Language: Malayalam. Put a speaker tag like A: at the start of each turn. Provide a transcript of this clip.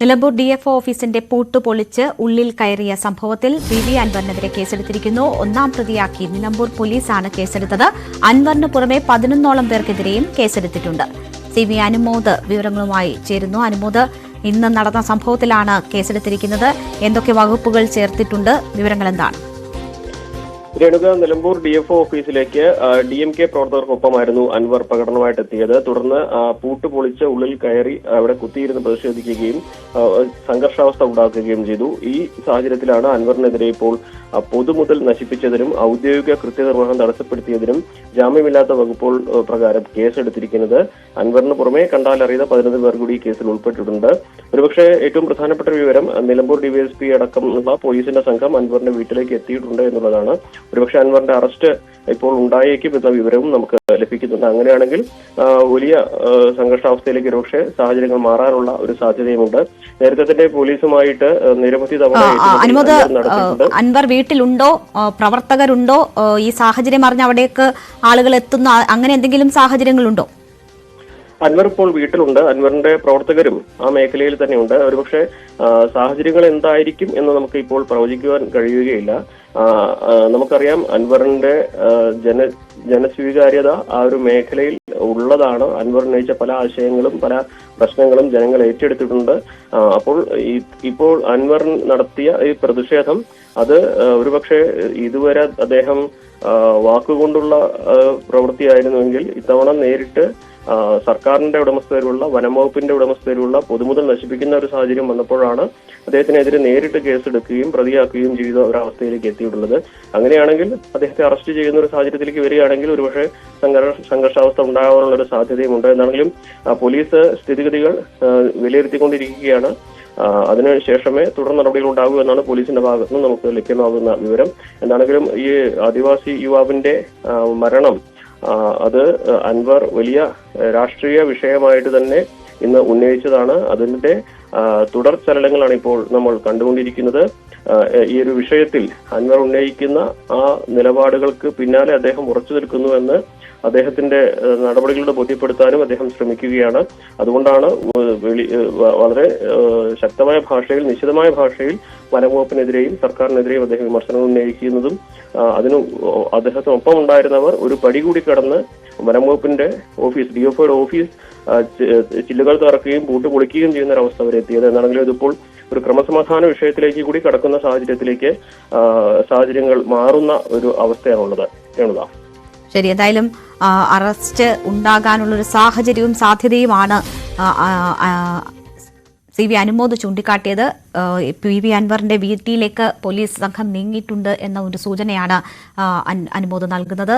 A: നിലമ്പൂർ ഡിഎഫ്ഒ ഓഫീസിന്റെ പൂട്ട് പൊളിച്ച് ഉള്ളിൽ കയറിയ സംഭവത്തിൽ പി.വി. അൻവറിനെതിരെ കേസെടുത്തിരിക്കുന്നു. ഒന്നാം പ്രതിയാക്കി നിലമ്പൂർ പോലീസാണ് കേസെടുത്തത്. അൻവറിന് പുറമെ 11ഓളം പേർക്കെതിരെയും കേസെടുത്തിട്ടുണ്ട്. സി.വി. അനുമോദ് വിവരങ്ങളുമായി ചേരുന്നു. അനുമോദ്, ഇന്ന് നടന്ന സംഭവത്തിലാണ് കേസെടുത്തിരിക്കുന്നത്. എന്തൊക്കെ വകുപ്പുകൾ ചേർത്തിട്ടുണ്ട്? വിവരങ്ങൾ എന്താണ്?
B: രേണുക, നിലമ്പൂർ ഡിഎഫ്ഒ ഓഫീസിലേക്ക് DMK പ്രവർത്തകർക്കൊപ്പമായിരുന്നു അൻവർ പ്രകടനമായിട്ട് എത്തിയത്. തുടർന്ന് പൂട്ട് പൊളിച്ച് ഉള്ളിൽ കയറി അവിടെ കുത്തിയിരുന്ന് പ്രതിഷേധിക്കുകയും സംഘർഷാവസ്ഥ ഉണ്ടാക്കുകയും ചെയ്തു. ഈ സാഹചര്യത്തിലാണ് അൻവറിനെതിരെ ഇപ്പോൾ പൊതുമുതൽ നശിപ്പിച്ചതിനും ഔദ്യോഗിക കൃത്യനിർവഹണം തടസ്സപ്പെടുത്തിയതിനും ജാമ്യമില്ലാത്ത വകുപ്പുകൾ പ്രകാരം കേസെടുത്തിരിക്കുന്നത്. അൻവറിന് പുറമെ കണ്ടാലറിയുന്ന 11 പേർ കൂടി ഈ കേസിൽ ഉൾപ്പെട്ടിട്ടുണ്ട്. ഒരുപക്ഷെ ഏറ്റവും പ്രധാനപ്പെട്ട വിവരം, നിലമ്പൂർ DYSP അടക്കമുള്ള പോലീസിന്റെ സംഘം അൻവറിന്റെ വീട്ടിലേക്ക് എത്തിയിട്ടുണ്ട് എന്നുള്ളതാണ്. ഒരുപക്ഷെ അൻവറിന്റെ അറസ്റ്റ് ഇപ്പോൾ ഉണ്ടായേക്കും എന്ന വിവരവും നമുക്ക് ലഭിക്കുന്നുണ്ട്. അങ്ങനെയാണെങ്കിൽ വലിയ സംഘർഷാവസ്ഥയിലേക്ക് ഒരുപക്ഷെ സാഹചര്യങ്ങൾ മാറാനുള്ള ഒരു സാധ്യതയുമുണ്ട്. നേരത്തെ തന്നെ പോലീസുമായിട്ട് നിരവധി തവണ
A: അൻവർ വീട്ടിലുണ്ടോ, പ്രവർത്തകരുണ്ടോ, ഈ സാഹചര്യം അറിഞ്ഞ് അവിടേക്ക് ആളുകൾ എത്തുന്ന അങ്ങനെ എന്തെങ്കിലും സാഹചര്യങ്ങളുണ്ടോ?
B: അൻവർ ഇപ്പോൾ വീട്ടിലുണ്ട്. അൻവറിന്റെ പ്രവർത്തകരും ആ മേഖലയിൽ തന്നെയുണ്ട്. ഒരുപക്ഷെ സാഹചര്യങ്ങൾ എന്തായിരിക്കും എന്ന് നമുക്ക് ഇപ്പോൾ പ്രവചിക്കുവാൻ കഴിയുകയില്ല. നമുക്കറിയാം, അൻവറിന്റെ ജനസ്വീകാര്യത ആ ഒരു മേഖലയിൽ ഉള്ളതാണ്. അൻവർ ഉന്നയിച്ച പല ആശയങ്ങളും പല പ്രശ്നങ്ങളും ജനങ്ങൾ ഏറ്റെടുത്തിട്ടുണ്ട്. അപ്പോൾ ഇപ്പോൾ അൻവർ നടത്തിയ ഈ പ്രതിഷേധം അത് ഒരുപക്ഷെ ഇതുവരെ അദ്ദേഹം വാക്കുകൊണ്ടുള്ള പ്രവൃത്തിയായിരുന്നുവെങ്കിൽ ഇത്തവണ നേരിട്ട് സർക്കാരിന്റെ ഉടമസ്ഥതയിലുള്ള വനംവകുപ്പിന്റെ ഉടമസ്ഥതയിലുള്ള പൊതുമുതൽ നശിപ്പിക്കുന്ന ഒരു സാഹചര്യം വന്നപ്പോഴാണ് അദ്ദേഹത്തിനെതിരെ നേരിട്ട് കേസെടുക്കുകയും പ്രതിയാക്കുകയും ചെയ്ത ഒരവസ്ഥയിലേക്ക് എത്തിയിട്ടുള്ളത്. അങ്ങനെയാണെങ്കിൽ അദ്ദേഹത്തെ അറസ്റ്റ് ചെയ്യുന്ന ഒരു സാഹചര്യത്തിലേക്ക് വരികയാണെങ്കിൽ ഒരുപക്ഷെ സംഘർഷാവസ്ഥ ഉണ്ടാകാനുള്ള ഒരു സാധ്യതയുമുണ്ട്. എന്നാണെങ്കിലും പോലീസ് സ്ഥിതിഗതികൾ വിലയിരുത്തിക്കൊണ്ടിരിക്കുകയാണ്. അതിനുശേഷമേ തുടർ നടപടികൾ ഉണ്ടാകൂ എന്നാണ് പോലീസിന്റെ ഭാഗത്ത് നിന്ന് നമുക്ക് ലഭ്യമാകുന്ന വിവരം. എന്താണെങ്കിലും ഈ ആദിവാസി യുവാവിന്റെ മരണം അത് അൻവർ വലിയ രാഷ്ട്രീയ വിഷയമായിട്ട് തന്നെ ഇന്ന് ഉന്നയിച്ചതാണ്. അതിന്റെ തുടർ ചലനങ്ങളാണ് ഇപ്പോൾ നമ്മൾ കണ്ടുകൊണ്ടിരിക്കുന്നത്. ഈ ഒരു വിഷയത്തിൽ അൻവർ ഉന്നയിക്കുന്ന ആ നിലപാടുകൾക്ക് പിന്നാലെ അദ്ദേഹം ഉറച്ചു നിൽക്കുന്നുവെന്ന് അദ്ദേഹത്തിന്റെ നടപടികളുടെ ബോധ്യപ്പെടുത്താനും അദ്ദേഹം ശ്രമിക്കുകയാണ്. അതുകൊണ്ടാണ് വളരെ ശക്തമായ ഭാഷയിൽ, നിശ്ചിതമായ ഭാഷയിൽ വനംവകുപ്പിനെതിരെയും സർക്കാരിനെതിരെയും അദ്ദേഹം വിമർശനങ്ങൾ ഉന്നയിക്കുന്നതും അദ്ദേഹത്തിനൊപ്പം ഉണ്ടായിരുന്നവർ ഒരു പടി കൂടി കടന്ന് വനംവകുപ്പിന്റെ ഓഫീസ്, DFOയുടെ ഓഫീസ് ചില്ലുകൾ തറക്കുകയും പൂട്ട് പൊളിക്കുകയും ചെയ്യുന്ന ഒരവസ്ഥ വരെ എത്തിയത്. എന്നാണെങ്കിലും ഇതിപ്പോൾ ഒരു ക്രമസമാധാന വിഷയത്തിലേക്ക് കൂടി കടക്കുന്ന സാഹചര്യത്തിലേക്ക് സാഹചര്യങ്ങൾ മാറുന്ന ഒരു അവസ്ഥയാണുള്ളത്.
A: ശരി, എന്തായാലും അറസ്റ്റ് ഉണ്ടാകാനുള്ളൊരു സാഹചര്യവും സാധ്യതയുമാണ് സി.വി. അനുമോദ് ചൂണ്ടിക്കാട്ടിയത്. പി.വി. അൻവറിന്റെ വീട്ടിലേക്ക് പോലീസ് സംഘം നീങ്ങിയിട്ടുണ്ട് എന്ന ഒരു സൂചനയാണ് അനുമോദ് നൽകുന്നത്.